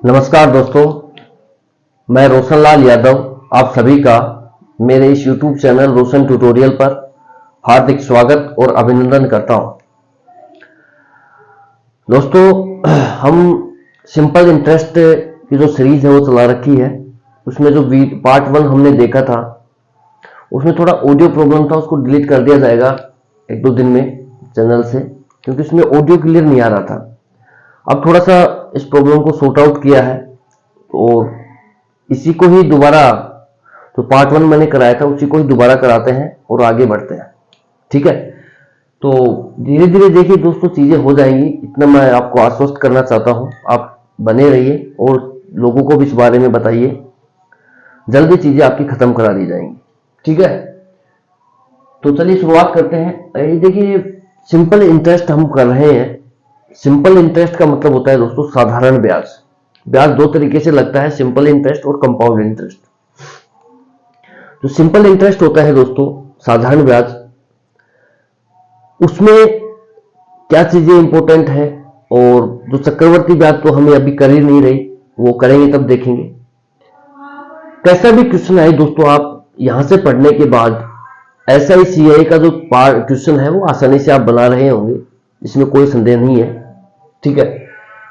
नमस्कार दोस्तों, मैं रोशन लाल यादव आप सभी का मेरे इस YouTube चैनल रोशन ट्यूटोरियल पर हार्दिक स्वागत और अभिनंदन करता हूं। दोस्तों, हम सिंपल इंटरेस्ट की जो सीरीज है वो चला रखी है। उसमें जो पार्ट 1 हमने देखा था उसमें थोड़ा ऑडियो प्रॉब्लम था, उसको डिलीट कर दिया जाएगा 1-2 दिन में चैनल से, क्योंकि उसमें ऑडियो क्लियर नहीं आ रहा था। अब थोड़ा सा इस प्रॉब्लम को सॉर्ट आउट किया है और इसी को ही दोबारा, तो पार्ट 1 मैंने कराया था उसी को ही दोबारा कराते हैं और आगे बढ़ते हैं। ठीक है, तो धीरे धीरे देखिए दोस्तों, चीजें हो जाएंगी, इतना मैं आपको आश्वस्त करना चाहता हूं। आप बने रहिए और लोगों को भी इस बारे में बताइए, जल्दी चीजें आपकी खत्म करा दी जाएंगी। ठीक है, तो चलिए शुरुआत करते हैं। ये देखिए, सिंपल इंटरेस्ट हम कर रहे हैं। सिंपल इंटरेस्ट का मतलब होता है दोस्तों साधारण ब्याज। ब्याज दो तरीके से लगता है, सिंपल इंटरेस्ट और कंपाउंड इंटरेस्ट। जो सिंपल इंटरेस्ट होता है दोस्तों, साधारण ब्याज, उसमें क्या चीजें इंपॉर्टेंट है, और जो चक्रवर्ती ब्याज तो हमें अभी कर ही नहीं रही, वो करेंगे तब देखेंगे। कैसा भी क्वेश्चन आए दोस्तों, आप यहां से पढ़ने के बाद SICI का जो क्वेश्चन है वो आसानी से आप बना रहे होंगे, इसमें कोई संदेह नहीं है। ठीक है,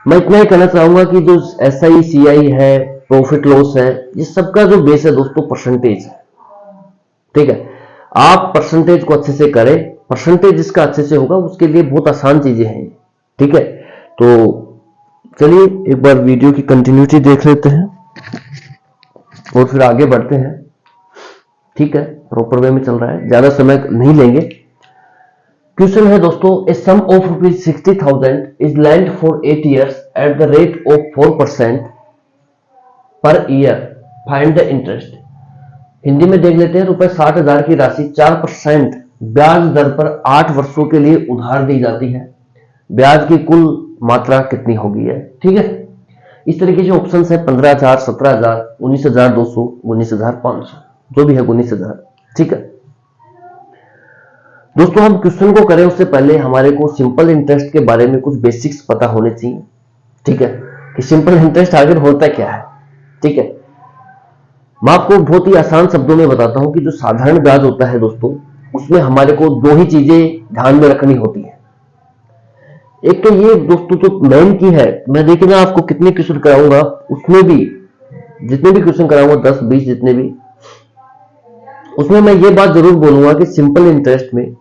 मैं इतना ही कहना चाहूंगा कि जो SICI है, प्रॉफिट लॉस है, ये सबका जो बेस है दोस्तों परसेंटेज है। ठीक है, आप परसेंटेज को अच्छे से करें, परसेंटेज जिसका अच्छे से होगा उसके लिए बहुत आसान चीजें हैं। ठीक है, तो चलिए एक बार वीडियो की कंटिन्यूटी देख लेते हैं और फिर आगे बढ़ते हैं। ठीक है, प्रॉपर वे में चल रहा है, ज्यादा समय नहीं लेंगे। क्वेश्चन है दोस्तों, a sum of ₹60,000 is lent for 8 years at the rate of 4% per year, find the interest. Hindi में देख लेते हैं। ₹60,000 की राशि 4% ब्याज दर पर 8 वर्षों के लिए उधार दी जाती है। ब्याज की कुल मात्रा कितनी होगी है। ठीक है, इस तरीके से ऑप्शन है 15,000, 17,000, 19,200, 19,500, जो भी है 19,000। ठीक है दोस्तों, हम क्वेश्चन को करें उससे पहले हमारे को सिंपल इंटरेस्ट के बारे में कुछ बेसिक्स पता होने चाहिए। ठीक है, कि सिंपल इंटरेस्ट आखिर होता क्या है। ठीक है, मैं आपको बहुत ही आसान शब्दों में बताता हूं कि जो साधारण ब्याज होता है दोस्तों, उसमें हमारे को दो ही चीजें ध्यान में रखनी होती है। एक तो ये दोस्तों जो मेन की है, मैं देखिए ना आपको कितने क्वेश्चन कराऊंगा, उसमें भी जितने भी क्वेश्चन कराऊंगा 10-20 जितने भी, उसमें मैं ये बात जरूर बोलूंगा कि सिंपल इंटरेस्ट में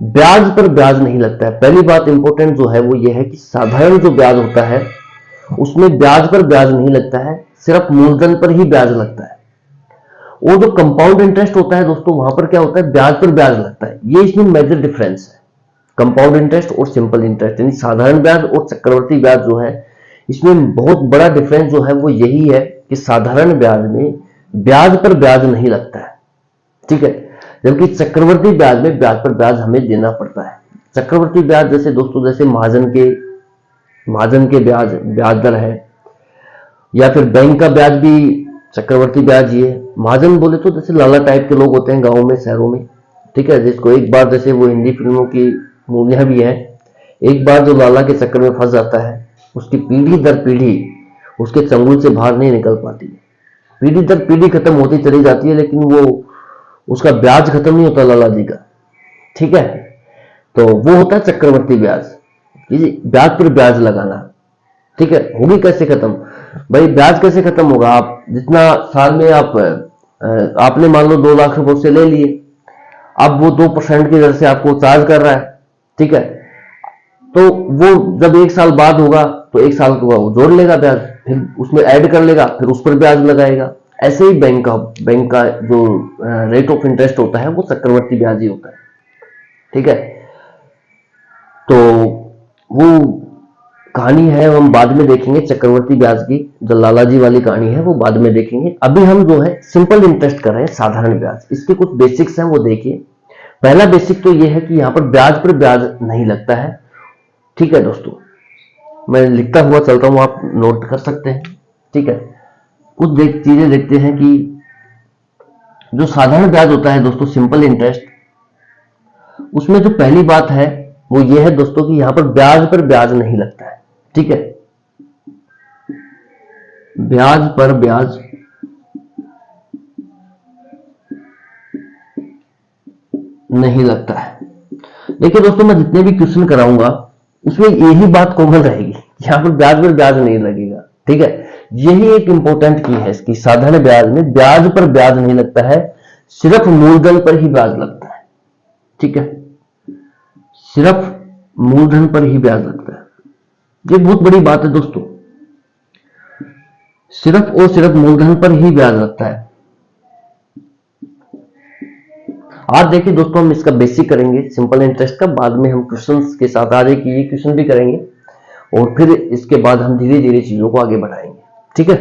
ब्याज पर ब्याज नहीं लगता है। पहली बात इंपॉर्टेंट जो है वो ये है कि साधारण जो ब्याज होता है उसमें ब्याज पर ब्याज नहीं लगता है, सिर्फ मूलधन पर ही ब्याज लगता है। और जो कंपाउंड इंटरेस्ट होता है दोस्तों, वहां पर क्या होता है, ब्याज पर ब्याज लगता है। ये इसमें मेजर डिफरेंस है, कंपाउंड इंटरेस्ट और सिंपल इंटरेस्ट, यानी साधारण ब्याज और चक्रवर्ती ब्याज जो है, इसमें बहुत बड़ा डिफरेंस जो है वो यही है कि साधारण ब्याज में ब्याज पर ब्याज नहीं लगता है। ठीक है, जबकि चक्रवर्ती ब्याज में ब्याज पर ब्याज हमें देना पड़ता है। चक्रवर्ती ब्याज जैसे दोस्तों, जैसे महाजन के ब्याज दर है, या फिर बैंक का ब्याज भी चक्रवर्ती ब्याज ही है। महाजन बोले तो जैसे लाला टाइप के लोग होते हैं गांवों में, शहरों में। ठीक है, जिसको एक बार, जैसे वो हिंदी फिल्मों की मूवियां भी है, एक बार जो लाला के चक्कर में फंस जाता है, उसकी पीढ़ी दर पीढ़ी उसके चंगुल से बाहर नहीं निकल पाती है। पीढ़ी दर पीढ़ी खत्म होती चली जाती है, लेकिन वो उसका ब्याज खत्म नहीं होता लाला जी का। ठीक है, तो वो होता है चक्रवर्ती ब्याज, ब्याज पर ब्याज लगाना। ठीक है, होगी कैसे खत्म भाई, ब्याज कैसे खत्म होगा। आप जितना साल में आपने मान लो 2 लाख रुपए से ले लिए, अब वो 2% की दर से आपको चार्ज कर रहा है। ठीक है, तो वो जब 1 साल बाद होगा तो 1 साल को वो जोड़ लेगा ब्याज, फिर उसमें ऐड कर लेगा, फिर उस पर ब्याज लगाएगा। ऐसे ही बैंक का जो रेट ऑफ इंटरेस्ट होता है वो चक्रवर्ती ब्याज ही होता है। ठीक है, तो वो कहानी है हम बाद में देखेंगे, चक्रवर्ती ब्याज की जो लाला जी वाली कहानी है वो बाद में देखेंगे। अभी हम जो है सिंपल इंटरेस्ट कर रहे हैं, साधारण ब्याज। इसके कुछ बेसिक्स हैं वो देखिए। पहला बेसिक तो ये है कि यहाँ पर ब्याज नहीं लगता है। ठीक है दोस्तों, मैं लिखता हुआ चलता हूं, आप नोट कर सकते हैं। ठीक है, कुछ चीजें देखते हैं कि जो साधारण ब्याज होता है दोस्तों, सिंपल इंटरेस्ट, उसमें जो पहली बात है वो ये है दोस्तों कि यहां पर ब्याज नहीं लगता है। ठीक है, ब्याज पर ब्याज नहीं लगता है। देखिए दोस्तों, मैं जितने भी क्वेश्चन कराऊंगा उसमें यही बात कॉमन रहेगी, यहां पर ब्याज पर ब्याज नहीं लगेगा। ठीक है, यही एक इंपॉर्टेंट की है इसकी। साधारण ब्याज में ब्याज पर ब्याज नहीं लगता है, सिर्फ मूलधन पर ही ब्याज लगता है। ठीक है, सिर्फ मूलधन पर ही ब्याज लगता है। ये बहुत बड़ी बात है दोस्तों, सिर्फ और सिर्फ मूलधन पर ही ब्याज लगता है। आज देखिए दोस्तों, हम इसका बेसिक करेंगे सिंपल इंटरेस्ट का, बाद में हम क्वेश्चंस के साथ आगे की ये क्वेश्चन भी करेंगे और फिर इसके बाद हम धीरे धीरे चीजों को आगे बढ़ाएंगे। ठीक है,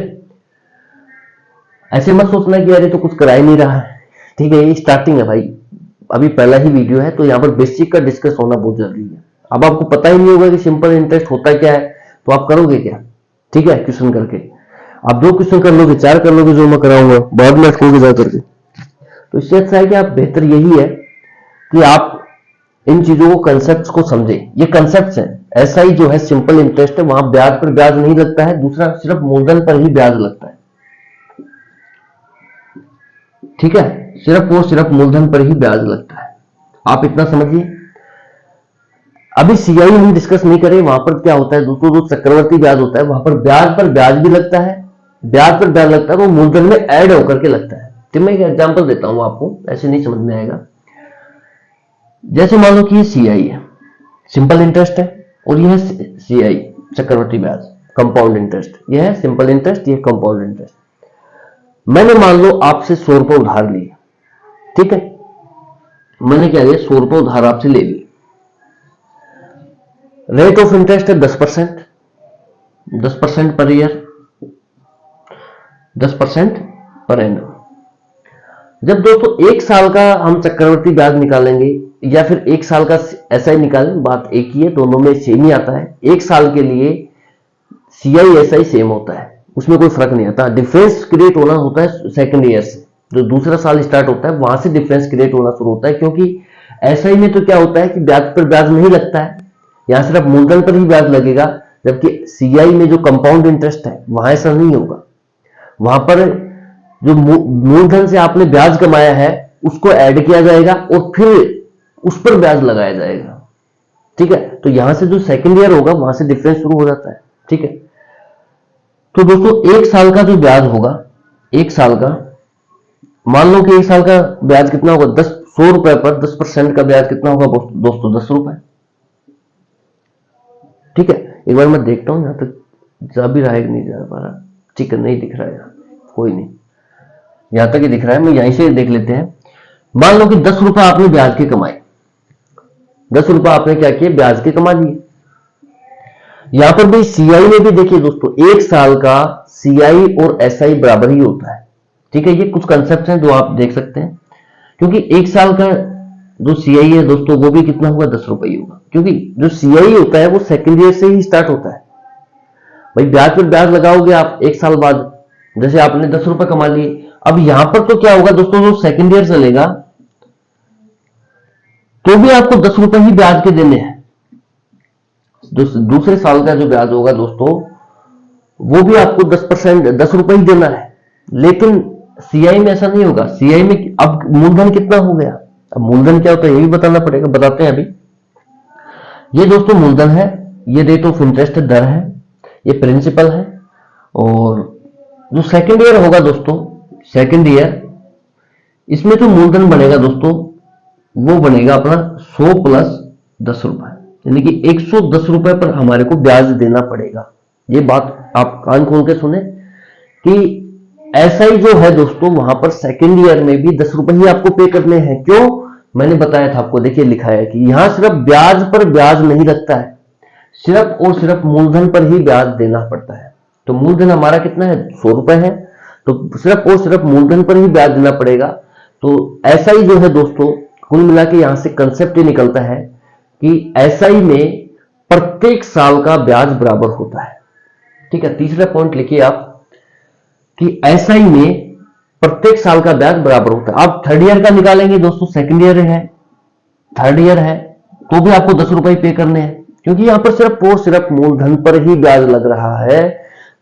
ऐसे मत सोचना कि यार तो कुछ करा ही नहीं रहा है। ठीक है, ये स्टार्टिंग है भाई, अभी पहला ही वीडियो है, तो यहाँ पर बेसिक का डिस्कस होना बहुत जरूरी है। अब आपको पता ही नहीं होगा कि सिंपल इंटरेस्ट होता क्या है, तो आप करोगे क्या? ठीक है, क्वेश्चन करके आप 2 क्वेश्चन कर लोगे, 4 कर लोगे, जो मैं कराऊंगा बाद में अटकोगे जा करके। तो इससे अच्छा है कि आप, बेहतर यही है कि आप इन चीजों को, कंसेप्ट को समझें। ये कंसेप्ट है, ऐसा ही जो है सिंपल इंटरेस्ट है, वहां ब्याज पर ब्याज नहीं लगता है, दूसरा सिर्फ मूलधन पर ही ब्याज लगता है। ठीक है, सिर्फ और सिर्फ मूलधन पर ही ब्याज लगता है, आप इतना समझिए। अभी सीआई हम डिस्कस नहीं करें, वहां पर क्या होता है दोस्तों, जो चक्रवर्ती ब्याज होता है वहां पर ब्याज भी लगता है, ब्याज पर ब्याज लगता है, वो मूलधन में ऐड होकर के लगता है। तो मैं एक एग्जांपल देता हूं आपको, ऐसे नहीं समझ में आएगा। जैसे मान लो कि ये सीआई है, सिंपल इंटरेस्ट है, और यह है सीआई चक्रवर्ती ब्याज, कंपाउंड इंटरेस्ट। यह है सिंपल इंटरेस्ट, यह कंपाउंड इंटरेस्ट। मैंने मान लो आपसे 100 रुपए उधार लिए। ठीक है, मैंने क्या लिया, 100 रुपए उधार आपसे ले लिए। रेट ऑफ इंटरेस्ट है 10%, 10% पर ईयर, 10% पर एनम। जब दोस्तों 1 साल का हम चक्रवर्ती ब्याज निकालेंगे या फिर 1 साल का एसआई निकालें, बात एक ही है, दोनों में सेम ही आता है। 1 साल के लिए सीआई एसआई सेम होता है, उसमें कोई फर्क नहीं आता। डिफरेंस क्रिएट होना होता है सेकंड ईयर से, जो दूसरा साल स्टार्ट होता है वहां से डिफरेंस क्रिएट होना शुरू होता है। क्योंकि एसआई में तो क्या होता है कि ब्याज पर ब्याज नहीं लगता है, यहां सिर्फ मूलधन पर ही ब्याज लगेगा। जबकि सीआई में जो कंपाउंड इंटरेस्ट है वहां ऐसा नहीं होगा, वहां पर जो मूलधन से आपने ब्याज कमाया है उसको ऐड किया जाएगा और फिर उस पर ब्याज लगाया जाएगा। ठीक है, तो यहां से जो सेकंड ईयर होगा वहां से डिफरेंस शुरू हो जाता है। ठीक है, तो दोस्तों 1 साल का जो ब्याज होगा, 1 साल का, मान लो कि 1 साल का ब्याज कितना होगा, 100 रुपए पर 10% का ब्याज कितना होगा दोस्तों, 10 रुपए। ठीक है, एक बार मैं देखता हूं यहां तक जा भी रहा है कि नहीं जा पा रहा। ठीक है, नहीं दिख रहा है यहाँ, कोई नहीं, यहां तक ही दिख रहा है, मैं यहीं से देख लेते हैं। मान लो कि 10 रुपए आपने ब्याज के कमाए, 10 रुपए आपने क्या किए, ब्याज के कमा लिए। यहां पर भी सीआई में भी देखिए दोस्तों, 1 साल का सीआई और एसआई बराबर ही होता है। ठीक है, ये कुछ कंसेप्ट हैं जो आप देख सकते हैं, क्योंकि 1 साल का जो सीआई है दोस्तों वो भी कितना होगा, 10 रुपए ही होगा, क्योंकि जो सीआई होता है वो सेकंड ईयर से ही स्टार्ट होता है। भाई ब्याज पर ब्याज लगाओगे आप 1 साल बाद, जैसे आपने 10 रुपए कमा लिए, अब यहां पर तो क्या होगा दोस्तों, जो सेकंड ईयर चलेगा तो भी आपको 10 रुपए ही ब्याज के देने हैं। दूसरे साल का जो ब्याज होगा दोस्तों वो भी आपको 10%, 10 रुपए ही देना है। लेकिन सीआई में ऐसा नहीं होगा, सीआई में अब मूलधन कितना हो गया, अब मूलधन क्या होता है ये भी बताना पड़ेगा, बताते हैं अभी। ये दोस्तों मूलधन है, ये रेट ऑफ इंटरेस्ट दर है, ये प्रिंसिपल है। और जो सेकंड ईयर होगा दोस्तों, सेकंड ईयर, इसमें जो मूलधन बनेगा दोस्तों वो बनेगा अपना 100 प्लस 10 रुपए, यानी कि 110 रुपए पर हमारे को ब्याज देना पड़ेगा। ये बात आप कान खोल के सुने कि एसआई जो है दोस्तों वहां पर सेकंड ईयर में भी 10 रुपए ही आपको पे करने हैं। क्यों, मैंने बताया था आपको, देखिए लिखा है कि यहां सिर्फ ब्याज पर ब्याज नहीं लगता है, सिर्फ और सिर्फ मूलधन पर ही ब्याज देना पड़ता है। तो मूलधन हमारा कितना है, 100 रुपए है, तो सिर्फ और सिर्फ मूलधन पर ही ब्याज देना पड़ेगा। तो एसआई जो है दोस्तों, कुल मिला के यहां से कंसेप्ट ये निकलता है कि एसआई में प्रत्येक साल का ब्याज बराबर होता है। ठीक है, तीसरा पॉइंट लिखिए आप कि एसआई में प्रत्येक साल का ब्याज बराबर होता है। आप थर्ड ईयर का निकालेंगे दोस्तों, सेकंड ईयर है, थर्ड ईयर है, तो भी आपको 10 रुपए पे करने हैं, क्योंकि यहां पर सिर्फ और सिर्फ मूलधन पर ही ब्याज लग रहा है,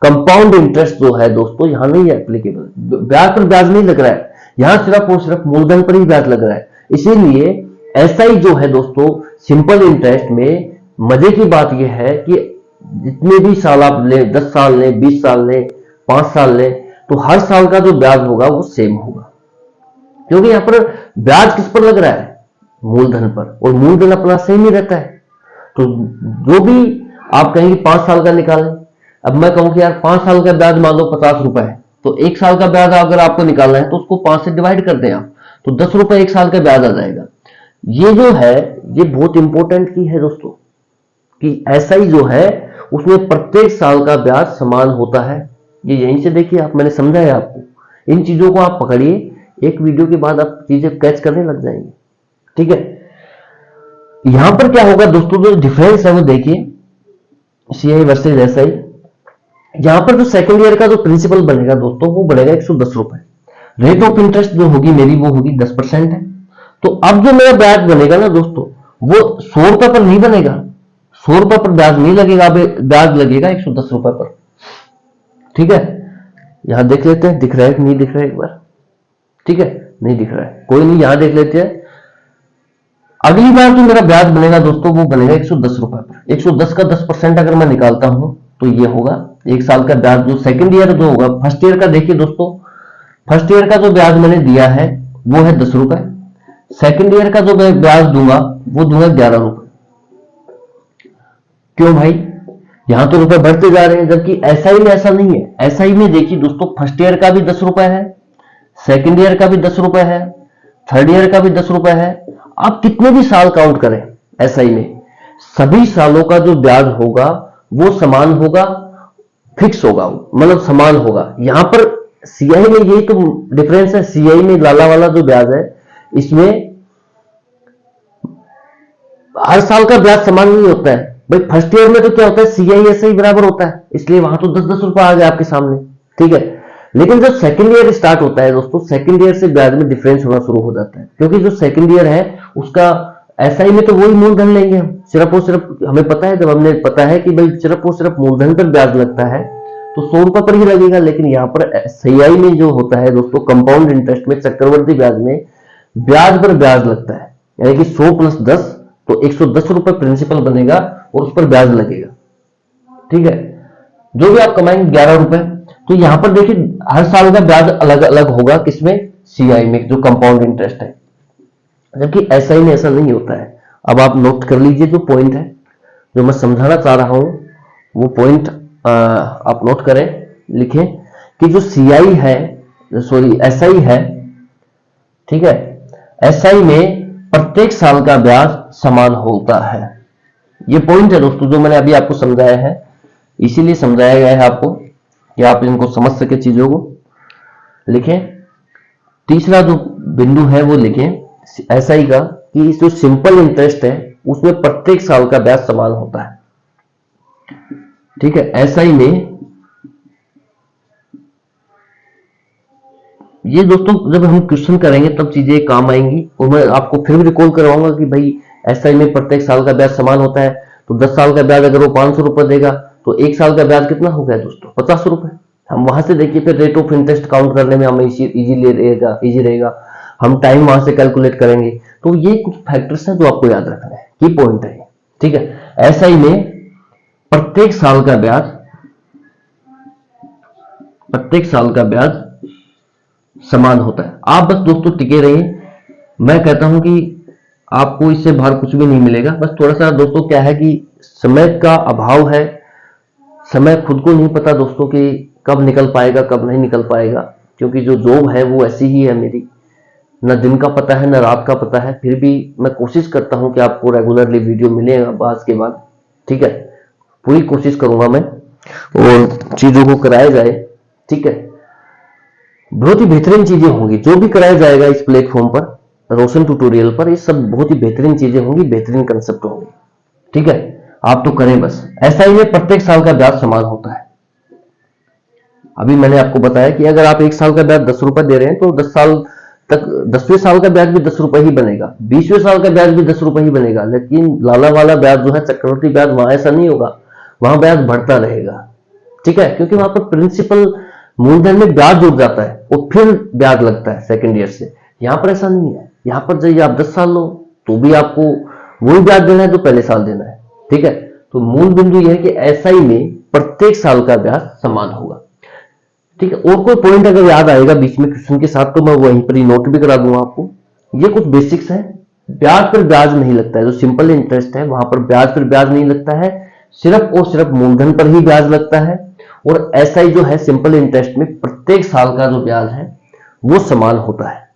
कंपाउंड इंटरेस्ट जो है दोस्तों यहां नहीं है एप्लीकेबल, ब्याज पर ब्याज नहीं लग रहा है, यहां सिर्फ और सिर्फ मूलधन पर ही ब्याज लग रहा है। इसीलिए एसआई जो है दोस्तों सिंपल इंटरेस्ट में मजे की बात यह है कि जितने भी साल आप ले, 10 साल लें, 20 साल लें, 5 साल लें, तो हर साल का जो ब्याज होगा वो सेम होगा, क्योंकि यहां पर ब्याज किस पर लग रहा है, मूलधन पर, और मूलधन अपना सेम ही रहता है। तो जो भी आप कहेंगे 5 साल का निकालें, अब मैं कहूं कि यार 5 साल का ब्याज मान लो 50 रुपए है, तो 1 साल का ब्याज अगर आपको निकालना है तो उसको 5 से डिवाइड कर दें आप, तो 10 रुपए 1 साल का ब्याज आ जाएगा। ये जो है ये बहुत इंपॉर्टेंट की है दोस्तों, कि एसआई जो है उसमें प्रत्येक साल का ब्याज समान होता है। ये यहीं से देखिए आप, मैंने समझाया आपको, इन चीजों को आप पकड़िए, एक वीडियो के बाद आप चीजें कैच करने लग जाएंगे। ठीक है, यहां पर क्या होगा दोस्तों, जो डिफरेंस है वो देखिए, सीआई वर्सेज एसआई। यहां पर जो सेकंड ईयर का जो प्रिंसिपल बनेगा दोस्तों वो बढ़ेगा 110 रुपए, रेट ऑफ इंटरेस्ट जो होगी मेरी वो होगी 10% है। तो अब जो मेरा ब्याज बनेगा ना दोस्तों वो 100 रुपए पर नहीं बनेगा, 100 रुपए पर ब्याज नहीं लगेगा, ब्याज लगेगा 110 रुपए पर। ठीक है, यहां देख लेते हैं, दिख रहा है कि नहीं दिख रहा है एक बार। ठीक है, नहीं दिख रहा है, कोई नहीं, यहां देख लेते हैं। अगली बार जो मेरा ब्याज बनेगा दोस्तों वो बनेगा 110 रुपए पर। 110 का 10% अगर मैं निकालता हूं तो ये होगा 1 साल का ब्याज। जो सेकंड ईयर जो होगा, फर्स्ट ईयर का देखिए दोस्तों, फर्स्ट ईयर का जो ब्याज मैंने दिया है वो है 10 रुपए, सेकंड ईयर का जो मैं ब्याज दूंगा वो दूंगा 11 रुपए। क्यों भाई, यहां तो रुपए बढ़ते जा रहे हैं, जबकि एसआई में ऐसा नहीं है। एसआई में देखिए दोस्तों, फर्स्ट ईयर का भी 10 रुपए है, सेकंड ईयर का भी 10 रुपए है, थर्ड ईयर का भी 10 रुपए है। आप कितने भी साल काउंट करें एसआई में, सभी सालों का जो ब्याज होगा वो समान होगा, फिक्स होगा, मतलब समान होगा। यहां पर सीआई में यही तो डिफरेंस है, सीआई में लाला वाला जो ब्याज है इसमें हर साल का ब्याज समान नहीं होता है भाई। फर्स्ट ईयर में तो क्या होता है, सीआई एसआई बराबर होता है, इसलिए वहां तो 10-10 रुपए आ गए आपके सामने। ठीक है, लेकिन जब सेकंड ईयर स्टार्ट होता है दोस्तों, सेकंड ईयर से ब्याज में डिफरेंस होना शुरू हो जाता है, क्योंकि जो सेकंड ईयर है उसका एसआई में तो वही मूलधन लेंगे हम, सिर्फ और सिर्फ हमें पता है, जब हमने पता है कि भाई सिर्फ और सिर्फ मूलधन पर ब्याज लगता है तो 100 रुपए पर ही लगेगा। लेकिन यहाँ पर सीआई में जो होता है दोस्तों, कंपाउंड इंटरेस्ट में, चक्रवर्ती ब्याज में ब्याज पर ब्याज लगता है, यानी कि 100 + 10 तो 110 रुपए प्रिंसिपल बनेगा और उस पर ब्याज लगेगा। ठीक है, जो भी आप कमाएंगे 11 रुपए। तो यहां पर देखिए हर साल का ब्याज अलग अलग होगा, किसमें, सीआई में, जो कंपाउंड इंटरेस्ट है, जबकि एसआई में ऐसा नहीं होता है। अब आप नोट कर लीजिए जो पॉइंट है, जो मैं समझाना चाह रहा हूं वो पॉइंट आप नोट करें, लिखें कि जो सीआई है, सॉरी एसआई है, ठीक है, एसआई में प्रत्येक साल का ब्याज समान होता है। ये पॉइंट है दोस्तों जो मैंने अभी आपको समझाया है, इसीलिए समझाया गया है आपको कि आप इनको समझ सके चीजों को। लिखें, तीसरा जो बिंदु है वो लिखें एसआई का, कि जो सिंपल इंटरेस्ट है उसमें प्रत्येक साल का ब्याज समान होता है। ठीक है, एसआई में ये दोस्तों जब हम क्वेश्चन करेंगे तब चीजें काम आएंगी, और मैं आपको फिर भी रिकॉल करवाऊंगा कि भाई एसआई में प्रत्येक साल का ब्याज समान होता है। तो 10 साल का ब्याज अगर वो 500 रुपए देगा तो 1 साल का ब्याज कितना हो गया दोस्तों, 50 रुपए। हम वहां से देखिए फिर रेट ऑफ इंटरेस्ट काउंट करने में हमें इजी रहेगा, हम टाइम वहां से कैलकुलेट करेंगे। तो ये कुछ फैक्टर्स हैं जो आपको याद रखना है, की पॉइंट है। ठीक है, एसआई में प्रत्येक साल का ब्याज समान होता है। आप बस दोस्तों टिके रहिए, मैं कहता हूं कि आपको इससे बाहर कुछ भी नहीं मिलेगा। बस थोड़ा सा दोस्तों क्या है कि समय का अभाव है, समय खुद को नहीं पता दोस्तों कि कब निकल पाएगा कब नहीं निकल पाएगा, क्योंकि जो जॉब है वो ऐसी ही है मेरी, न दिन का पता है न रात का पता है। फिर भी मैं कोशिश करता हूं कि आपको रेगुलरली वीडियो मिलेगा बात के बाद। ठीक है, पूरी कोशिश करूंगा मैं और चीजों को कराया जाए। ठीक है, बहुत ही बेहतरीन चीजें होंगी जो भी कराया जाएगा इस प्लेटफॉर्म पर, रोशन ट्यूटोरियल पर। ये सब बहुत ही बेहतरीन चीजें होंगी, बेहतरीन कंसेप्ट होंगे। ठीक है, आप तो करें बस। एसआई में प्रत्येक साल का ब्याज समान होता है। अभी मैंने आपको बताया कि अगर आप 1 साल का ब्याज 10 रुपए दे रहे हैं तो 10 साल तक 10वें साल का ब्याज भी 10 रुपए ही बनेगा, 20वें साल का ब्याज भी 10 रुपए ही बनेगा। लेकिन लाला वाला ब्याज जो है, चक्रवर्ती ब्याज, वहां ऐसा नहीं होगा, वहां ब्याज बढ़ता रहेगा। ठीक है, क्योंकि वहां पर प्रिंसिपल मूलधन में ब्याज जुड़ जाता है और फिर ब्याज लगता है सेकंड ईयर से। यहां पर ऐसा नहीं है, यहां पर चाहिए आप 10 साल लो तो भी आपको वही ब्याज देना है जो पहले साल देना है। ठीक है, तो मूल बिंदु यह है कि एसआई में प्रत्येक साल का ब्याज समान होगा। ठीक है, और कोई पॉइंट अगर याद आएगा बीच में क्वेश्चन के साथ तो मैं वहीं पर ही नोट भी करा दूंगा आपको। ये कुछ बेसिक्स है। ब्याज पर ब्याज नहीं लगता है, जो सिंपल इंटरेस्ट है वहां पर ब्याज पर ब्याज नहीं लगता है, सिर्फ और सिर्फ मूलधन पर ही ब्याज लगता है। और एसआई जो है सिंपल इंटरेस्ट में प्रत्येक साल का जो ब्याज है वो समान होता है।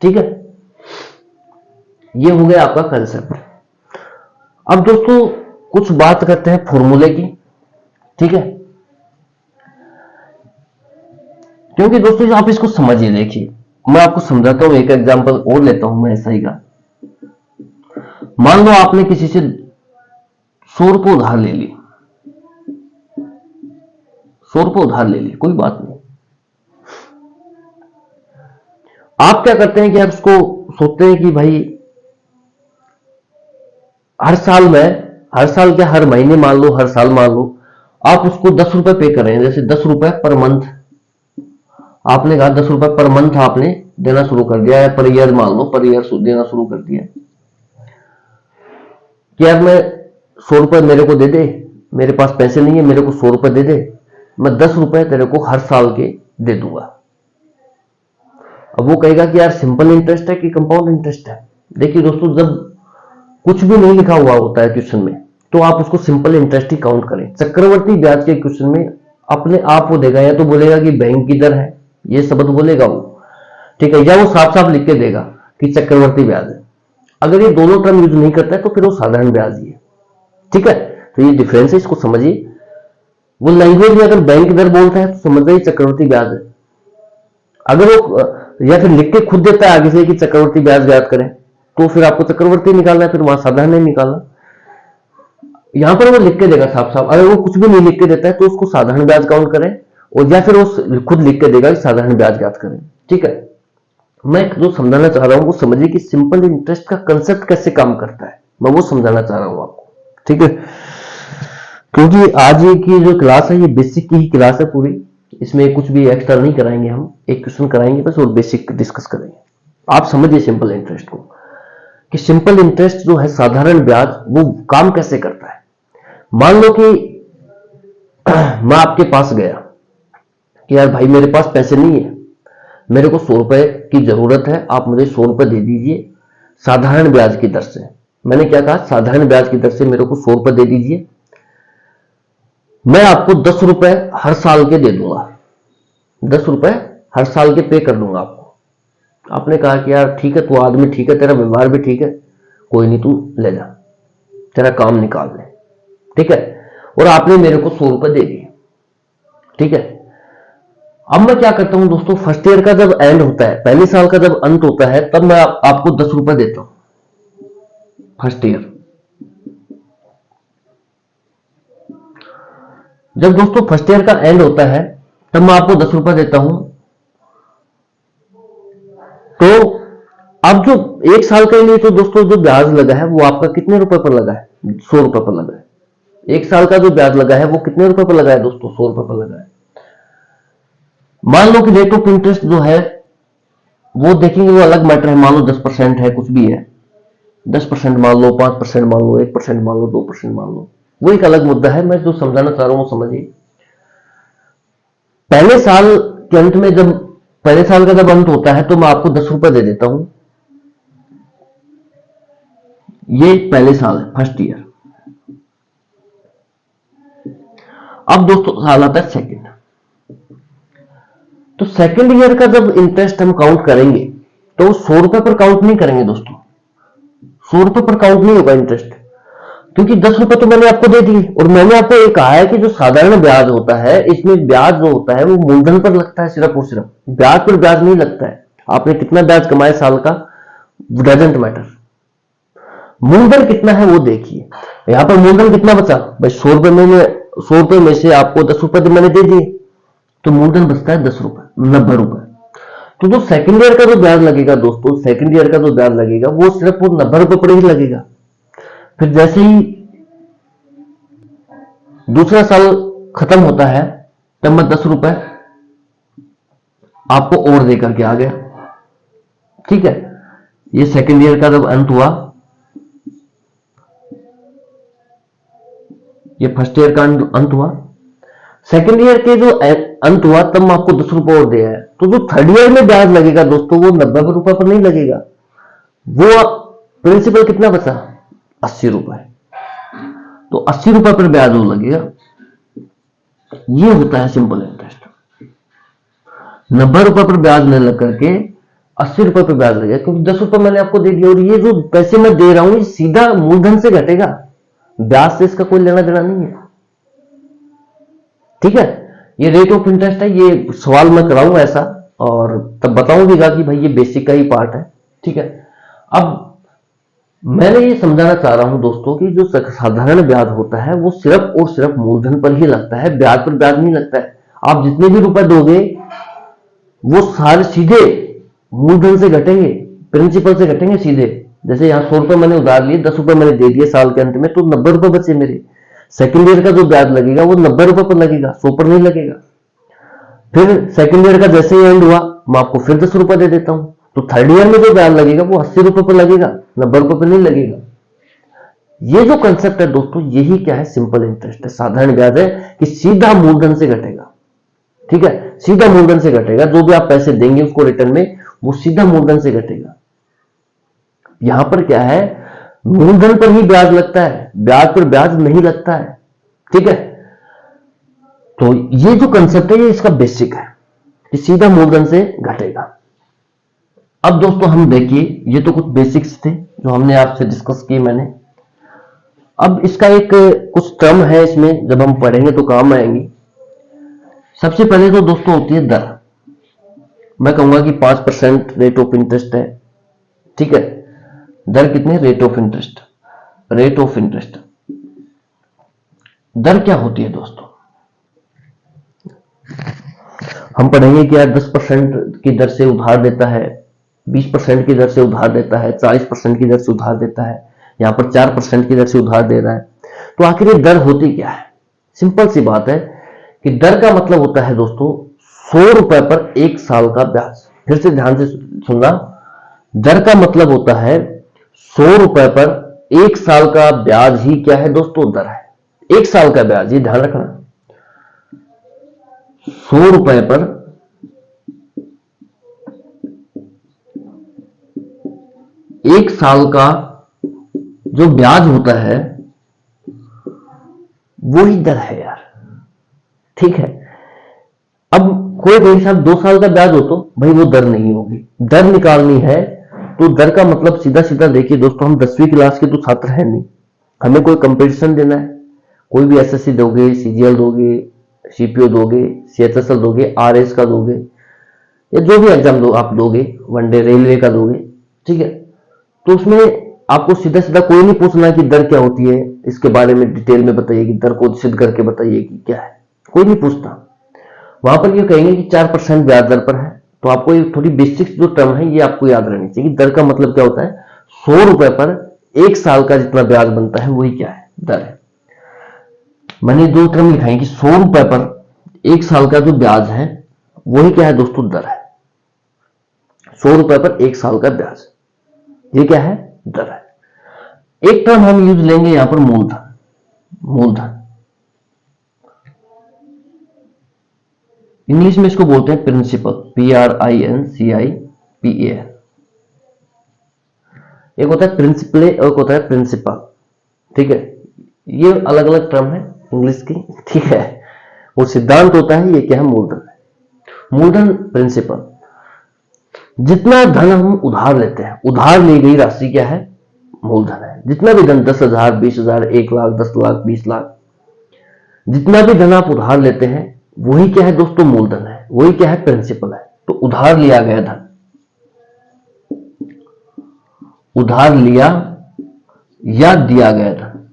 ठीक है, ये हो गया आपका कंसेप्ट। अब दोस्तों कुछ बात करते हैं फॉर्मूले की। ठीक है, क्योंकि दोस्तों आप इसको समझिए, देखिए मैं आपको समझाता हूं, एक एग्जांपल और लेता हूं मैं एसआई का। मान लो आपने किसी से 100 रुपये उधार ले ली, 100 रुपये उधार ले ली, कोई बात नहीं। आप क्या करते हैं कि आप उसको सोचते हैं कि भाई हर साल क्या हर महीने मान लो, हर साल मान लो, आप उसको 10 रुपए पे कर रहे हैं, जैसे 10 रुपए पर मंथ। आपने कहा 10 रुपए पर मंथ आपने देना शुरू कर दिया, या पर ईयर मान लो, पर ईयर देना शुरू कर दिया कि यार मैं 100 रुपए मेरे को दे दे, मेरे पास पैसे नहीं है, मेरे को 100 रुपए दे दे, मैं 10 रुपए तेरे को हर साल के दे दूंगा। अब वो कहेगा कि यार सिंपल इंटरेस्ट है कि कंपाउंड इंटरेस्ट है। देखिए दोस्तों, जब कुछ भी नहीं लिखा हुआ होता है क्वेश्चन में तो आप उसको सिंपल इंटरेस्ट ही काउंट करें। चक्रवर्ती ब्याज के क्वेश्चन में अपने आप वो देगा, या तो बोलेगा कि बैंक की दर है, ये शब्द बोलेगा वो, ठीक है, या वो साफ साफ लिख के देगा कि चक्रवर्ती ब्याज है। अगर ये दोनों टर्म यूज नहीं करता है तो फिर वो साधारण ब्याज ही है। ठीक है, तो ये डिफरेंस है, इसको समझिए। वो लैंग्वेज में अगर बैंक दर बोलता है तो समझ जाइए चक्रवर्ती ब्याज है। अगर वो या फिर लिख के खुद देता है आगे से कि चक्रवर्ती ब्याज ज्ञात करें, तो फिर आपको चक्रवर्ती निकालना है, फिर वहां साधारण नहीं निकालना। यहां पर वो लिख के देगा साफ साफ। अगर वो कुछ भी नहीं लिख के देता है तो उसको साधारण ब्याज काउंट करें, और या फिर वो खुद लिख के देगा कि साधारण ब्याज ज्ञात करें। ठीक है, मैं जो समझाना चाह रहा हूं वो समझिए कि सिंपल इंटरेस्ट का कंसेप्ट कैसे काम करता है, मैं वो समझाना चाह रहा हूं आपको। ठीक है, क्योंकि आज की जो क्लास है ये बेसिक की ही क्लास है पूरी, इसमें कुछ भी एक्स्ट्रा नहीं कराएंगे हम, एक क्वेश्चन कराएंगे बस और बेसिक डिस्कस करेंगे। आप समझिए सिंपल इंटरेस्ट को, कि सिंपल इंटरेस्ट जो है साधारण ब्याज वो काम कैसे करता है। मान लो कि मैं आपके पास गया कि यार भाई मेरे पास पैसे नहीं है, मेरे को 100 रुपए की जरूरत है, आप मुझे 100 रुपए दे दीजिए साधारण ब्याज की दर से। मैंने क्या कहा, साधारण ब्याज की दर से मेरे को 100 रुपए दे दीजिए, मैं आपको 10 रुपए हर साल के दे दूंगा, 10 रुपए हर साल के पे कर दूंगा आपको। आपने कहा कि यार ठीक है, तू आदमी ठीक है, तेरा व्यवहार भी ठीक है, कोई नहीं, तू ले जा, तेरा काम निकाल ले। ठीक है, और आपने मेरे को 100 रुपए दे दिए। ठीक है, अब मैं क्या करता हूं दोस्तों, फर्स्ट ईयर का जब एंड होता है, पहले साल का जब अंत होता है, तब मैं आपको 10 रुपए देता हूं फर्स्ट ईयर। जब दोस्तों फर्स्ट ईयर का एंड होता है तब मैं आपको 10 रुपए देता हूं। तो अब जो एक साल के लिए तो दोस्तों जो ब्याज लगा है वो आपका कितने रुपए पर लगा है, 100 रुपए पर लगा है। एक साल का जो ब्याज लगा है वो कितने रुपए पर लगा है दोस्तों, 100 रुपए पर लगा है। मान लो कि रेट ऑफ इंटरेस्ट जो है वो देखेंगे, वो अलग मैटर है। मान लो 10% है, कुछ भी है, 10% मान लो, 5% मान लो, 1% मान लो, 2% मान लो, वो एक अलग मुद्दा है। मैं जो समझाना चाह रहा हूं वो समझिए। पहले साल के अंत में, जब पहले साल का जब अंत होता है तो मैं आपको 10 रुपए दे देता हूं। ये पहले साल है, फर्स्ट ईयर। अब दोस्तों साल आता है सेकंड। तो सेकंड ईयर का जब इंटरेस्ट हम काउंट करेंगे तो 100 रुपए पर काउंट नहीं करेंगे दोस्तों, 100 रुपए पर काउंट नहीं होगा इंटरेस्ट, क्योंकि 10 रुपए तो मैंने आपको दे दिए। और मैंने आपको ये कहा है कि जो साधारण ब्याज होता है, इसमें ब्याज जो होता है वो मूलधन पर लगता है, सिर्फ और सिर्फ ब्याज पर ब्याज नहीं लगता है। आपने कितना ब्याज कमाया साल का, डजंट मैटर, मूलधन कितना है वो देखिए। यहां पर मूलधन कितना बचा भाई, 100 रुपए में से आपको 10 रुपए तो मैंने दे दिए, तो मूलधन बचता है 10 रुपए, 90 रुपए। तो जो सेकंड ईयर का जो ब्याज लगेगा दोस्तों, सेकंड ईयर का जो ब्याज लगेगा वो सिर्फ वो 90 रुपए पर ही लगेगा। फिर जैसे ही दूसरा साल खत्म होता है तब मैं 10 रुपए आपको और दे करके आ गया। ठीक है, ये सेकेंड ईयर का जब अंत हुआ, ये फर्स्ट ईयर का अंत हुआ, सेकेंड ईयर के जो अंत हुआ तब मैं आपको 10 रुपए और दिया है। तो जो थर्ड ईयर में ब्याज लगेगा दोस्तों वो 90 रुपए पर नहीं लगेगा, वो प्रिंसिपल कितना बचा, 80 रुपए। तो 80 रुपए पर ब्याज वो लगेगा। ये होता है सिंपल इंटरेस्ट। 90 रुपए पर ब्याज न लग करके 80 रुपए पर ब्याज लगेगा, क्योंकि 10 रुपए मैंने आपको दे दिया और ये जो पैसे मैं दे रहा हूं ये सीधा मूलधन से घटेगा, ब्याज से इसका कोई लेना देना नहीं है। ठीक है, ये रेट ऑफ इंटरेस्ट है। ये सवाल मैं कराऊंगा ऐसा और तब बताऊंगा कि भाई ये बेसिक का ही पार्ट है। ठीक है, अब मैंने ये समझाना चाह रहा हूं दोस्तों कि जो साधारण ब्याज होता है वो सिर्फ और सिर्फ मूलधन पर ही लगता है, ब्याज पर ब्याज नहीं लगता है। आप जितने भी रुपए दोगे वो सारे सीधे मूलधन से घटेंगे, प्रिंसिपल से घटेंगे सीधे। जैसे यहाँ 100 रुपए मैंने उधार लिए, 10 रुपए मैंने दे दिए साल के अंत में, तो 90 रुपए बचे मेरे। सेकेंड ईयर का जो ब्याज लगेगा वो 90 रुपए पर लगेगा, 100 पर नहीं लगेगा। फिर सेकेंड ईयर का जैसे ही एंड हुआ मैं आपको फिर 10 रुपए दे देता हूं, तो थर्ड ईयर में जो ब्याज लगेगा वो 80 रुपए पर लगेगा, 90 रुपए पर नहीं लगेगा। ये जो कंसेप्ट है दोस्तों, यही क्या है, सिंपल इंटरेस्ट है, साधारण ब्याज है कि सीधा मूलधन से घटेगा। ठीक है, सीधा मूलधन से घटेगा, जो भी आप पैसे देंगे उसको रिटर्न में वो सीधा मूलधन से घटेगा। यहां पर क्या है, मूलधन पर ही ब्याज लगता है, ब्याज पर ब्याज नहीं लगता है। ठीक है, तो ये जो कंसेप्ट है ये इसका बेसिक है कि सीधा मूलधन से घटेगा। अब दोस्तों हम देखिए, ये तो कुछ बेसिक्स थे जो हमने आपसे डिस्कस किए मैंने। अब इसका एक कुछ टर्म है, इसमें जब हम पढ़ेंगे तो काम आएंगी। सबसे पहले तो दोस्तों होती है दर। मैं कहूंगा कि 5% रेट ऑफ इंटरेस्ट है। ठीक है, दर कितने, rate of interest. Rate of interest दर क्या होती है दोस्तों, हम पढ़ेंगे कि यार 10% की दर से उधार देता है, 20% की दर से उधार देता है, 40% की दर से उधार देता है, यहां पर 4% की दर से उधार दे रहा है। तो आखिर ये दर होती क्या है? सिंपल सी बात है कि दर का मतलब होता है दोस्तों 100 रुपए पर 1 साल का ब्याज। फिर से ध्यान से सुनना, दर का मतलब होता है 100 रुपए पर 1 साल का ब्याज ही क्या है दोस्तों, दर है। 1 साल का ब्याज, ये ध्यान रखना, 100 रुपए पर 1 साल का जो ब्याज होता है वो ही दर है यार। ठीक है, अब कोई कहीं साहब 2 साल का ब्याज हो तो भाई वो दर नहीं होगी। दर निकालनी है तो दर का मतलब सीधा सीधा देखिए दोस्तों, हम 10वीं क्लास के तो छात्र हैं नहीं, हमें कोई कंपटीशन देना है, कोई भी एसएससी दोगे, सीजीएल दोगे, सीपीओ दोगे, सीएचएसएल दोगे, आरएस का दोगे, या जो भी एग्जाम दो आप दोगे, वनडे रेलवे का दोगे। ठीक है, तो उसमें आपको सीधा सीधा कोई नहीं पूछना कि दर क्या होती है, इसके बारे में डिटेल में बताइए, कि दर को सिद्ध करके बताइए कि क्या है, कोई नहीं पूछता। वहां पर ये कहेंगे कि 4% ब्याज दर पर है। तो आपको ये थोड़ी बेसिक्स जो टर्म है ये आपको याद रहनी चाहिए। दर का मतलब क्या होता है, 100 रुपए पर 1 साल का जितना ब्याज बनता है वही क्या है, दर है। मैंने 2 टर्म लिखाई कि 100 रुपए पर 1 साल का जो ब्याज है वही क्या है दोस्तों, दर है। 100 रुपए पर 1 साल का ब्याज, ये क्या है, दर है। एक टर्म हम यूज लेंगे यहां पर, मूलधन। मूलधन इंग्लिश में इसको बोलते हैं प्रिंसिपल, PRINCIPAL। एक होता है प्रिंसिपल और एक होता है प्रिंसिपल। ठीक है, ये अलग अलग टर्म है इंग्लिश की। ठीक है, वो सिद्धांत होता है, ये क्या है, मूलधन है। मूलधन, प्रिंसिपल, जितना धन हम उधार लेते हैं, उधार ली गई राशि क्या है, मूलधन है। जितना भी धन, 10,000, 20,000, 1 लाख, 10 लाख, 20 लाख, जितना भी धन आप उधार लेते हैं वही क्या है दोस्तों, मूलधन है, वही क्या है, प्रिंसिपल है। तो उधार लिया गया धन, उधार लिया या दिया गया धन,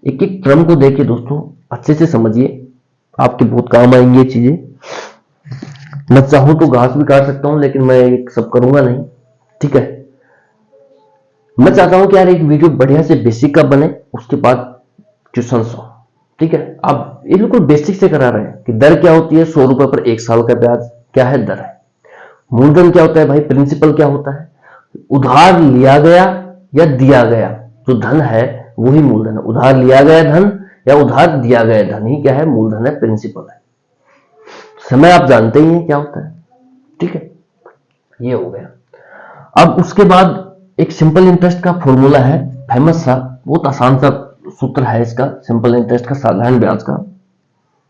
एक एक टर्म को देखिए दोस्तों, अच्छे से समझिए, आपके बहुत काम आएंगी ये चीजें। मैं चाहूं तो घास भी काट सकता हूं, लेकिन मैं एक सब करूंगा नहीं। ठीक है, मैं चाहता हूं कि यार एक वीडियो बढ़िया से बेसिक का बने, उसके बाद क्वेश्चन सो, ठीक है। अब ये बिल्कुल बेसिक से करा रहे हैं कि दर क्या होती है, 100 रुपए पर 1 साल का ब्याज क्या है, दर है। मूलधन क्या होता है भाई, प्रिंसिपल क्या होता है, उधार लिया गया या दिया गया जो धन है वही मूलधन है। उधार लिया गया धन या उधार दिया गया धन ही क्या है, मूलधन है, प्रिंसिपल है। समय आप जानते ही हैं क्या होता है, ठीक है, ये हो गया। अब उसके बाद एक सिंपल इंटरेस्ट का फॉर्मूला है, फेमस सा, बहुत आसान सा सूत्र है इसका, सिंपल इंटरेस्ट का, साधारण ब्याज का।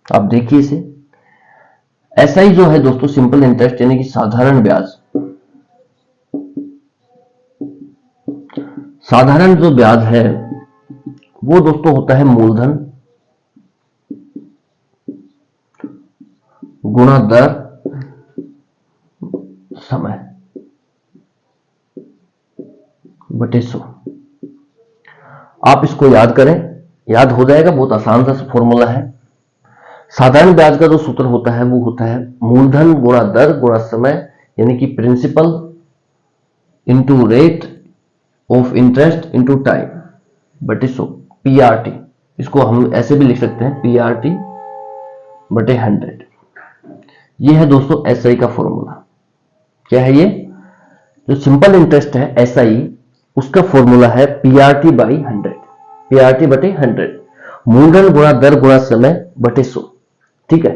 आप देखिए इसे, ऐसा ही जो है दोस्तों सिंपल इंटरेस्ट यानी कि साधारण ब्याज, साधारण जो ब्याज है वो दोस्तों होता है मूलधन गुणा दर समय बटे 100। आप इसको याद करें, याद हो जाएगा, बहुत आसान सा फॉर्मूला है। साधारण ब्याज का जो सूत्र होता है वो होता है मूलधन गुणा दर गुणा समय, यानी कि principal into rate of interest into time बटे 100, पीआरटी। इसको हम ऐसे भी लिख सकते हैं, पीआरटी बटे 100। ये है दोस्तों एसआई का फॉर्मूला। क्या है ये, जो सिंपल इंटरेस्ट है एसआई, उसका फॉर्मूला है पीआरटी बाई 100, पीआरटी बटे 100, मूलधन गुणा दर गुणा समय बटे 100, ठीक है।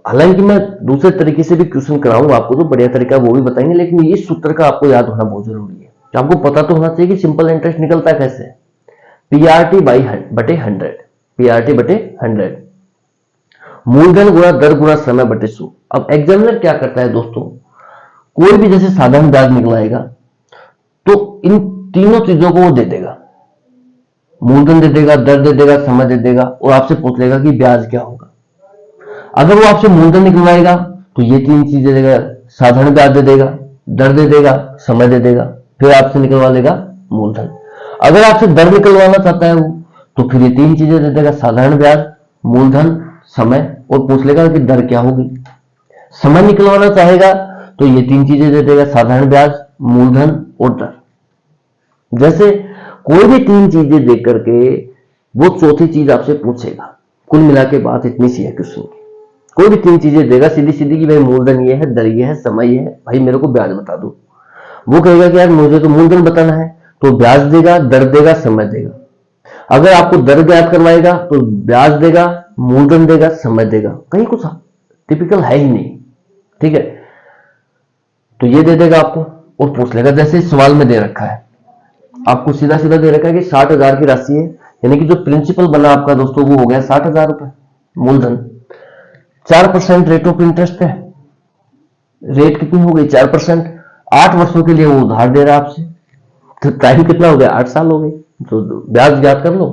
हालांकि मैं दूसरे तरीके से भी क्वेश्चन कराऊंगा आपको, तो बढ़िया तरीका वो भी बताएंगे, लेकिन ये सूत्र का आपको याद होना बहुत जरूरी है। तो आपको पता तो होना चाहिए कि सिंपल इंटरेस्ट निकलता कैसे, पीआरटी बाई बटे 100, पीआरटी बटे 100, मूलधन गुणा दर गुणा समय बटे 100। अब एग्जामिनर क्या करता है दोस्तों, कोई भी जैसे साधारण ब्याज निकलाएगा तो इन तीनों चीजों को वो दे देगा, मूलधन दे देगा, दर दे देगा, समय दे देगा, और आपसे पूछ लेगा कि ब्याज क्या होगा। अगर वो आपसे मूलधन निकलवाएगा तो ये तीन चीजें देगा, साधारण ब्याज दे देगा, दर दे देगा, समय दे देगा, फिर आपसे निकलवा लेगा मूलधन। अगर आपसे दर निकलवाना चाहता है वो, तो फिर ये तीन चीजें दे देगा, साधारण ब्याज, मूलधन, समय, और पूछ लेगा कि दर क्या होगी। समय निकलवाना चाहेगा तो ये तीन चीजें दे देगा, साधारण ब्याज, मूलधन और दर। जैसे कोई भी तीन चीजें देख करके वो चौथी चीज आपसे पूछेगा। कुल मिला के बात इतनी सी है क्वेश्चन की, कोई भी तीन चीजें देगा सीधी सीधी कि भाई मूलधन ये है, दर ये है, समय ये है, भाई मेरे को ब्याज बता दो। वो कहेगा कि यार मुझे तो मूलधन बताना है, तो ब्याज देगा, दर देगा, समय देगा। अगर आपको दर ज्ञात करवाएगा तो ब्याज देगा, मूलधन देगा, समय देगा, कहीं कुछ टिपिकल है ही नहीं, ठीक है। तो ये दे देगा आपको और पूछ लेगा, जैसे सवाल में दे रखा है, आपको सीधा सीधा दे रखा है कि 60,000 की राशि है, यानी कि जो प्रिंसिपल बना आपका दोस्तों वो हो गया 60,000 रुपए मूलधन, 4% रेट ऑफ इंटरेस्ट है, रेट कितनी हो गई 4%, 8 वर्षों के लिए वो उधार दे रहा है आपसे, तो टाइम कितना हो गया 8 साल हो गए। तो ब्याज ज्ञात कर लो,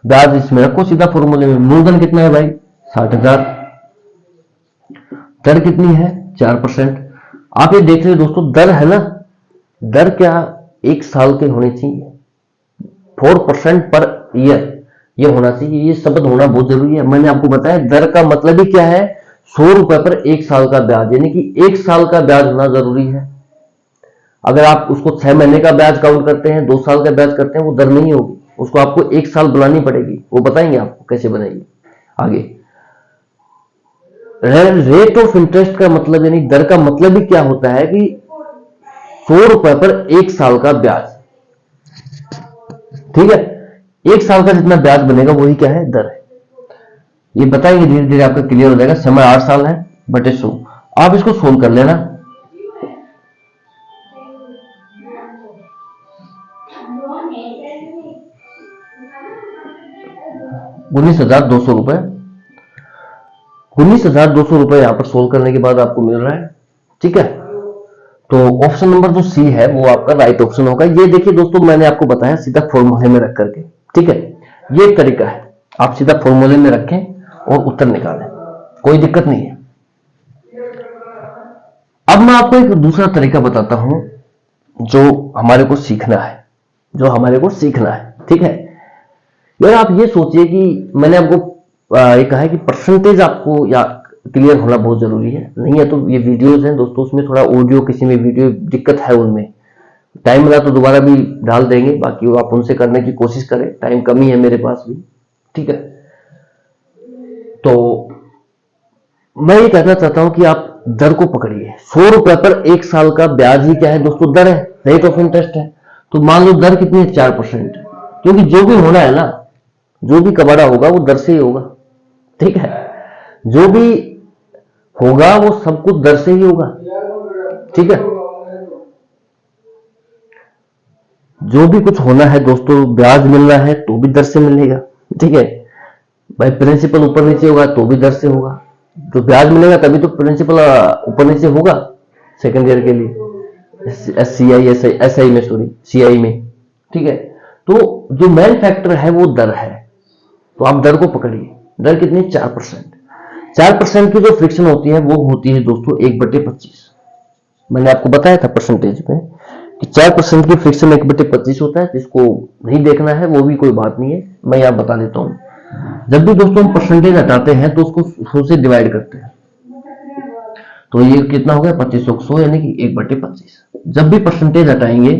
ब्याज इसमें रखो सीधा फॉर्मूले में, मूलधन कितना है भाई 60,000, दर कितनी है 4%। आप ये देख रहे हो दोस्तों, दर है ना, दर क्या 1 साल के होने चाहिए, 4% पर ईयर ये होना चाहिए, ये शब्द होना बहुत जरूरी है। मैंने आपको बताया दर का मतलब ही क्या है, 100 रुपए पर 1 साल का ब्याज, यानी कि 1 साल का ब्याज होना जरूरी है। अगर आप उसको 6 महीने का ब्याज काउंट करते हैं, 2 साल का ब्याज करते हैं, वो दर नहीं होगी, उसको आपको 1 साल बनानी पड़ेगी, वो बताएंगे आपको कैसे बनाएंगे आगे। रेट ऑफ इंटरेस्ट का मतलब यानी दर का मतलब ही क्या होता है कि 100 रुपए पर 1 साल का ब्याज, ठीक है, 1 साल का जितना ब्याज बनेगा वही क्या है, दर है। ये बताएंगे, धीरे धीरे आपका क्लियर हो जाएगा। समय 8 साल है बटे 100, आप इसको सोल्व कर लेना। 19,200 रुपए, 19,200 रुपए यहां पर सोल्व करने के बाद आपको मिल रहा है, ठीक है। तो ऑप्शन नंबर जो सी है वो आपका राइट ऑप्शन होगा। ये देखिए दोस्तों, मैंने आपको बताया सीधा फॉर्मूले में रख करके, ठीक है, ये तरीका है, आप सीधा फॉर्मूले में रखें और उत्तर निकालें, कोई दिक्कत नहीं है। अब मैं आपको एक दूसरा तरीका बताता हूं जो हमारे को सीखना है, जो हमारे को सीखना है, ठीक है। यार आप ये सोचिए कि मैंने आपको ये कहा है कि परसेंटेज आपको या क्लियर होना बहुत जरूरी है, नहीं है तो ये वीडियोस हैं दोस्तों, उसमें थोड़ा ऑडियो किसी में वीडियो दिक्कत है, उनमें टाइम मिला तो दोबारा भी डाल देंगे, बाकी वो आप उनसे करने की कोशिश करें, टाइम कमी है मेरे पास भी, ठीक है, तो मैं ये कहना चाहता हूं कि आप दर को पकड़िए। 100 रुपए पर 1 साल का ब्याज ही क्या है दोस्तों, दर है, रेट ऑफ इंटरेस्ट है। तो मान लो दर कितनी है, 4%। क्योंकि जो भी होना है ना, जो भी कबाड़ा होगा वो दर से ही होगा, ठीक है, जो भी होगा वो सब कुछ दर से ही होगा, ठीक है। जो भी कुछ होना है दोस्तों, ब्याज मिलना है तो भी दर से मिलेगा, ठीक है भाई। प्रिंसिपल ऊपर नीचे होगा तो भी दर से होगा, तो ब्याज मिलेगा तभी तो प्रिंसिपल ऊपर नीचे होगा सेकंड ईयर के लिए, एसआई में, सॉरी सीआई में, ठीक है। तो जो मेन फैक्टर है वो दर है, तो आप दर को पकड़िए। दर कितनी, 4%। 4% की जो फ्रिक्शन होती है वो होती है दोस्तों 1/25। मैंने आपको बताया था परसेंटेज में कि 4% की फ्रिक्शन 1/25 होता है। जिसको नहीं देखना है वो भी कोई बात नहीं है, मैं यहां बता देता हूं। जब भी दोस्तों हम परसेंटेज हटाते हैं तो उसको 100 से डिवाइड करते हैं, तो ये कितना हो गया, 2500 100 यानी कि 1/25। जब भी परसेंटेज हटाएंगे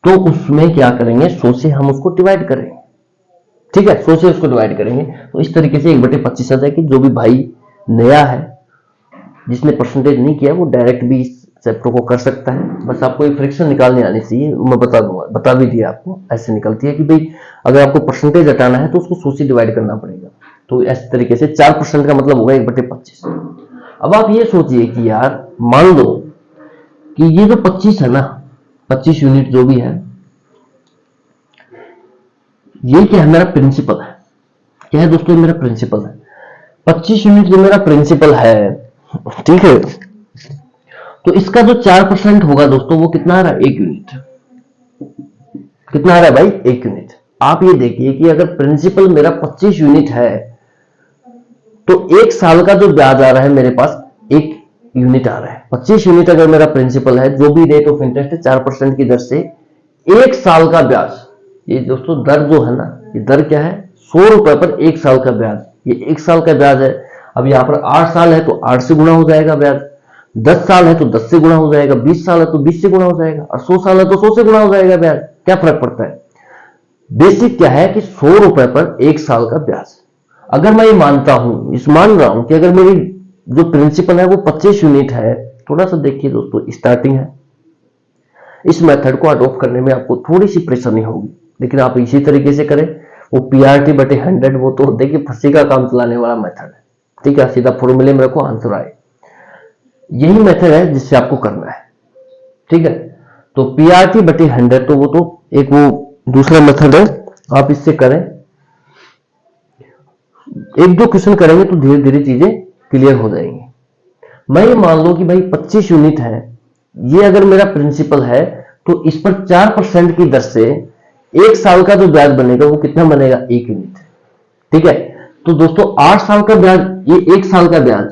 तो उसमें क्या करेंगे, 100 से हम उसको डिवाइड करेंगे, ठीक है, 100 से उसको डिवाइड करेंगे। तो इस तरीके से 1/25 आ जाएगी। जो भी भाई नया है, जिसने परसेंटेज नहीं किया, वो डायरेक्ट भी इस चैप्टर को कर सकता है। बस आपको एक फ्रिक्शन निकालने आनी चाहिए, मैं बता दूंगा, बता भी दिया आपको। ऐसे निकलती है कि भाई अगर आपको परसेंटेज हटाना है तो उसको 100 से डिवाइड करना पड़ेगा। तो इस तरीके से 4% का मतलब होगा 1/25। अब आप ये सोचिए कि यार मान लो कि ये जो 25 है ना, 25 यूनिट जो भी है, ये क्या है, मेरा प्रिंसिपल है। क्या है दोस्तों, मेरा प्रिंसिपल है। 25 यूनिट जो मेरा प्रिंसिपल है, ठीक है, तो इसका जो 4% होगा दोस्तों वो कितना आ रहा है, 1 यूनिट। कितना आ रहा है भाई, 1 यूनिट। आप ये देखिए कि अगर प्रिंसिपल मेरा 25 यूनिट है तो 1 साल का जो ब्याज आ रहा है मेरे पास 1 यूनिट आ रहा है। 25 यूनिट अगर मेरा प्रिंसिपल है, जो भी रेट ऑफ इंटरेस्ट है 4% की दर से 1 साल का ब्याज। ये दोस्तों दर जो है ना, ये दर क्या है, 100 रुपए पर 1 साल का ब्याज। ये 1 साल का ब्याज है। अब यहां पर 8 साल है तो 8 से गुणा हो जाएगा ब्याज, 10 साल है तो 10 से गुणा हो जाएगा, 20 साल है तो 20 से गुणा हो जाएगा, और 100 साल है तो 100 से गुणा हो जाएगा ब्याज। क्या फर्क पड़ता है, बेसिक क्या है कि 100 रुपए पर 1 साल का ब्याज। अगर मैं ये मानता हूं, इस मान रहा हूं कि अगर मेरी जो प्रिंसिपल है वो 25 यूनिट है, थोड़ा सा देखिए दोस्तों, स्टार्टिंग है, इस मेथड को अडॉप्ट करने में आपको थोड़ी सी परेशानी होगी, लेकिन आप इसी तरीके से करें। वो PRT/100 वो तो देखिए फंसी का काम चलाने वाला मेथड है, ठीक है, सीधा फॉर्मूले में रखो, आंसर आए। यही मेथड है जिससे आपको करना है, ठीक है। तो PRT/100 तो वो तो एक वो दूसरा मेथड है, आप इससे करें। एक दो क्वेश्चन करेंगे तो धीरे धीरे चीजें क्लियर हो जाएंगी। मैं ये मान लो कि भाई 25 यूनिट है, ये अगर मेरा प्रिंसिपल है तो इस पर 4% की दर से 1 साल का जो ब्याज बनेगा वो कितना बनेगा, 1 यूनिट, ठीक है। तो दोस्तों 8 साल का ब्याज, ये 1 साल का ब्याज,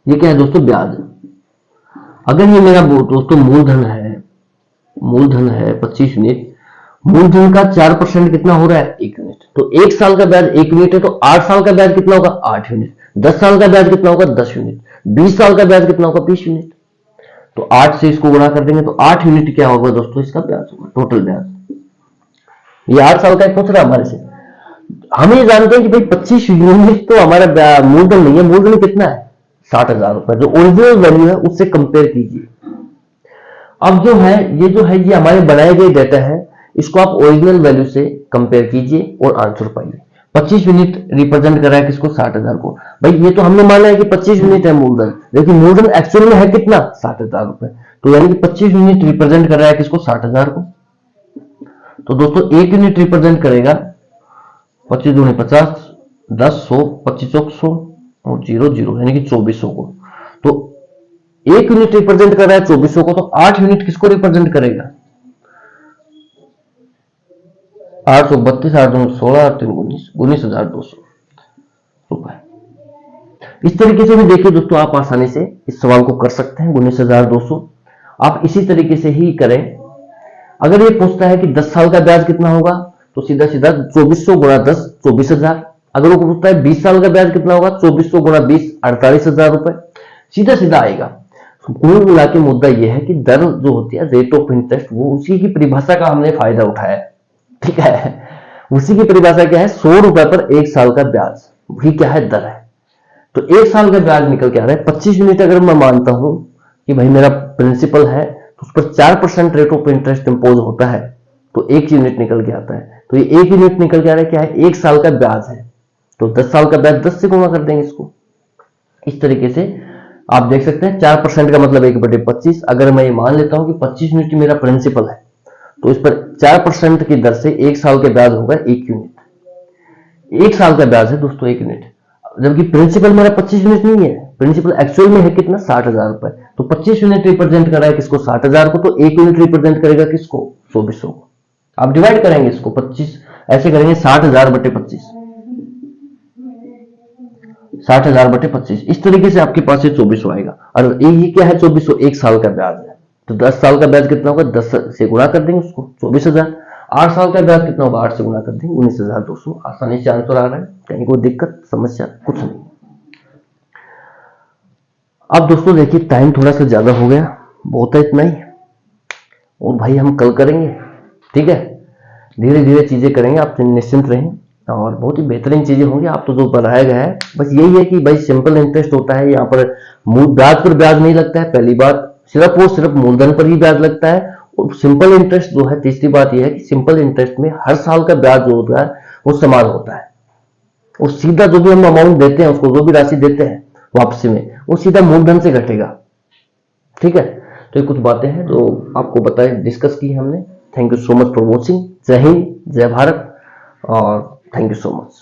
ये क्या है दोस्तों, ब्याज। अगर ये मेरा दोस्तों मूलधन है 25 यूनिट, मूलधन का 4% कितना हो रहा है, 1 यूनिट। तो 1 साल का ब्याज 1 यूनिट है, तो 8 साल का ब्याज कितना होगा, 8 यूनिट। 10 साल का ब्याज कितना होगा, 10 यूनिट। 20 साल का ब्याज कितना होगा, 20 यूनिट। तो 8 से इसको गुणा कर देंगे तो 8 यूनिट क्या होगा दोस्तों, इसका ब्याज होगा, टोटल ब्याज। ये 8 साल का पूछ रहा हमारे से। हम ये जानते हैं कि भाई 25 यूनिट तो हमारा मूलधन नहीं है। मूलधन कितना है, 60,000 रुपए। जो ओरिजिनल वैल्यू है उससे कंपेयर कीजिए। अब जो है ये हमारे बनाए गए डेटा है, इसको आप ओरिजिनल वैल्यू से कंपेयर कीजिए और आंसर पाइए। 25 यूनिट रिप्रेजेंट कर रहा है किसको, 60,000 को। भाई ये तो हमने माना है कि 25 यूनिट है मूलधन, लेकिन मूलधन एक्चुअल में है कितना, 60,000 रुपए। तो यानी कि 25 यूनिट रिप्रेजेंट कर रहा है किसको, 60,000 को। तो दोस्तों 1 यूनिट रिप्रेजेंट करेगा 25 दूनी 50, 10 100, 25 100 और 0 0 यानी कि 2400 को। तो 1 यूनिट रिप्रेजेंट कर रहा है 2400 को, तो 8 यूनिट किसको रिप्रेजेंट करेगा, 832, 8 2 16, 8 3 19, 19,200 रुपए। इस तरीके से भी देखिए दोस्तों, आप आसानी से इस सवाल को कर सकते हैं, 19,200। आप इसी तरीके से ही करें। अगर ये पूछता है कि 10 साल का ब्याज कितना होगा, तो सीधा सीधा 2400 गुणा 10, 24,000। अगर वो पूछता है 20 साल का ब्याज कितना होगा, 2400 गुणा 20, 48,000 रुपए। सीधा सीधा आएगा। कुल मिला के मुद्दा यह है कि दर जो होती है, रेट ऑफ इंटरेस्ट, वो उसी की परिभाषा का हमने फायदा उठाया है, ठीक है। उसी की परिभाषा क्या है, 100 रुपए पर 1 साल का ब्याज, वही क्या है, दर है। तो 1 साल का ब्याज निकल के आ रहा है 25 यूनिट। अगर मैं मानता हूं कि भाई मेरा प्रिंसिपल है तो उस पर 4% रेट ऑफ इंटरेस्ट इंपोज होता है, तो 1 यूनिट निकल के आता है। तो ये 1 यूनिट निकल के आ रहा है क्या है, 1 साल का ब्याज है। तो 10 साल का ब्याज 10 से गुणा कर देंगे इसको। इस तरीके से आप देख सकते हैं 4% का मतलब 1/25। अगर मैं ये मान लेता हूं कि 25 यूनिट मेरा प्रिंसिपल है, तो इस पर 4% की दर से 1 साल के ब्याज होगा 1 यूनिट। 1 साल का ब्याज है दोस्तों 1 यूनिट, जबकि प्रिंसिपल मेरा 25 यूनिट नहीं है। प्रिंसिपल एक्चुअल में है कितना, 60,000 रुपए। तो 25 यूनिट रिप्रेजेंट कर रहा है किसको, 60,000 को। तो 1 यूनिट रिप्रेजेंट करेगा किसको, 2400 को। आप डिवाइड करेंगे इसको 25 ऐसे करेंगे, 60,000/25, 60,000/25। इस तरीके से आपके पास ये 2400 आएगा। और ये क्या है, 2400 1 साल का ब्याज है। तो 10 साल का ब्याज कितना होगा, 10 से गुणा कर देंगे उसको, 24,000। 8 साल का ब्याज कितना होगा, 8 से गुणा कर देंगे, 19,200। आसानी से आंसर आ रहा है, कहीं कोई दिक्कत समस्या कुछ नहीं। अब दोस्तों देखिए टाइम थोड़ा सा ज्यादा हो गया, बहुत है इतना ही। और भाई हम कल करेंगे, ठीक है, धीरे धीरे चीजें करेंगे, आप निश्चिंत रहें। और बहुत ही बेहतरीन चीजें होंगी। आप तो जो बनाया गया है बस यही है कि भाई सिंपल इंटरेस्ट होता है, यहाँ पर ब्याज पर ब्याज नहीं लगता है, पहली बात। सिर्फ और सिर्फ मूलधन पर ही ब्याज लगता है। और सिंपल इंटरेस्ट जो है, तीसरी बात यह है कि सिंपल इंटरेस्ट में हर साल का ब्याज जो होता है वो समान होता है। और सीधा जो भी हम अमाउंट देते हैं उसको, जो भी राशि देते हैं वापसी में, वो सीधा मूलधन से घटेगा। ठीक है, तो ये कुछ बातें हैं जो आपको बताए, डिस्कस की हमने। Thank you so much for watching. जय हिंद, जय भारत, और थैंक यू सो मच।